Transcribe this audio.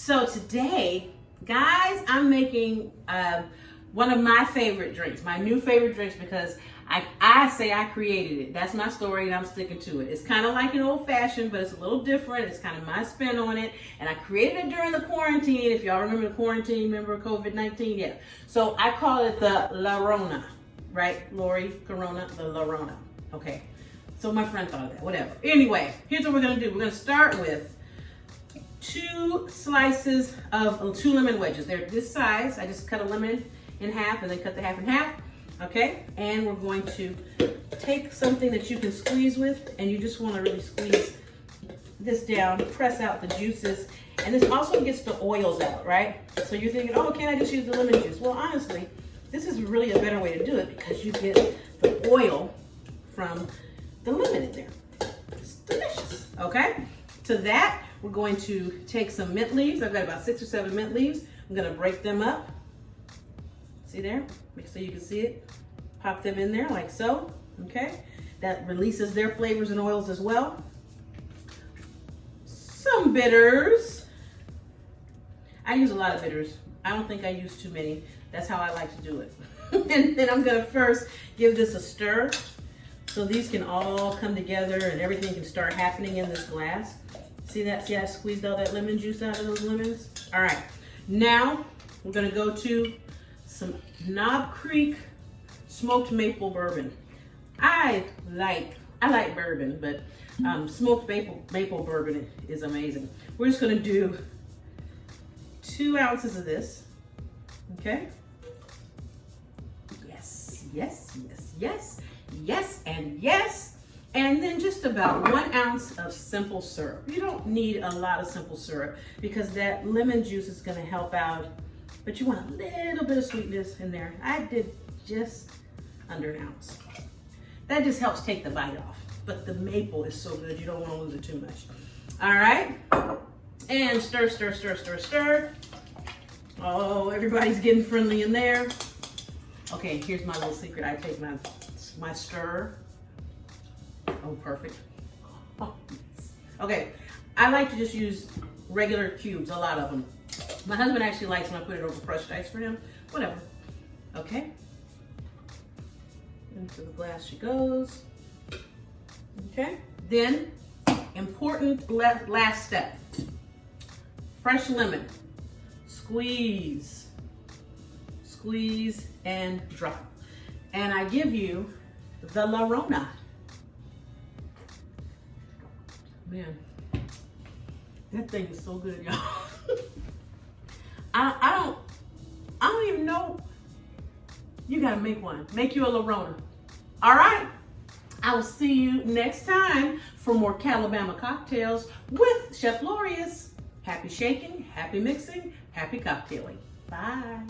So today, guys, I'm making one of my favorite drinks, my new favorite drinks, because I say I created it. That's my story and I'm sticking to it. It's kind of like an old fashioned, but it's a little different. It's kind of my spin on it. And I created it during the quarantine. If y'all remember the quarantine, remember COVID-19? Yeah. So I call it the Larona, right? Lori, Corona, the Larona. Okay. So my friend thought of that, whatever. Anyway, here's what we're gonna do. We're gonna start with 2 slices of 2 lemon wedges. They're this size. I just cut a lemon in half and then cut the half in half. Okay, and we're going to take something that you can squeeze with, and you just want to really squeeze this down, press out the juices, and this also gets the oils out, right? So you're thinking, oh, can't I just use the lemon juice? Well, honestly, this is really a better way to do it because you get the oil from the lemon in there. It's delicious, okay? To that, we're going to take some mint leaves. I've got about 6 or 7 mint leaves. I'm gonna break them up. See there? Make sure you can see it. Pop them in there like so, okay? That releases their flavors and oils as well. Some bitters. I use a lot of bitters. I don't think I use too many. That's how I like to do it. And then I'm gonna first give this a stir so these can all come together and everything can start happening in this glass. See that? See I squeezed all that lemon juice out of those lemons? All right, now we're gonna go to some Knob Creek smoked maple bourbon. I like bourbon, but smoked maple bourbon is amazing. We're just gonna do 2 ounces of this, okay? Yes, yes, yes, yes, yes, and yes. And then just about 1 ounce of simple syrup. You don't need a lot of simple syrup because that lemon juice is gonna help out, but you want a little bit of sweetness in there. I did just under 1 ounce. That just helps take the bite off, but the maple is so good, you don't wanna lose it too much. All right, and stir, stir, stir, stir, stir. Oh, everybody's getting friendly in there. Okay, here's my little secret. I take my stir. Oh, perfect. Oh, yes. Okay, I like to just use regular cubes, a lot of them. My husband actually likes when I put it over crushed ice for him. Whatever. Okay. Into the glass she goes. Okay. Then, important last step. Fresh lemon. Squeeze. Squeeze and drop. And I give you the Larona. Man, that thing is so good, y'all. I don't even know. You gotta make one. Make you a Larona. All right. I will see you next time for more Calabama cocktails with Chef Lorious. Happy shaking, happy mixing, happy cocktailing. Bye.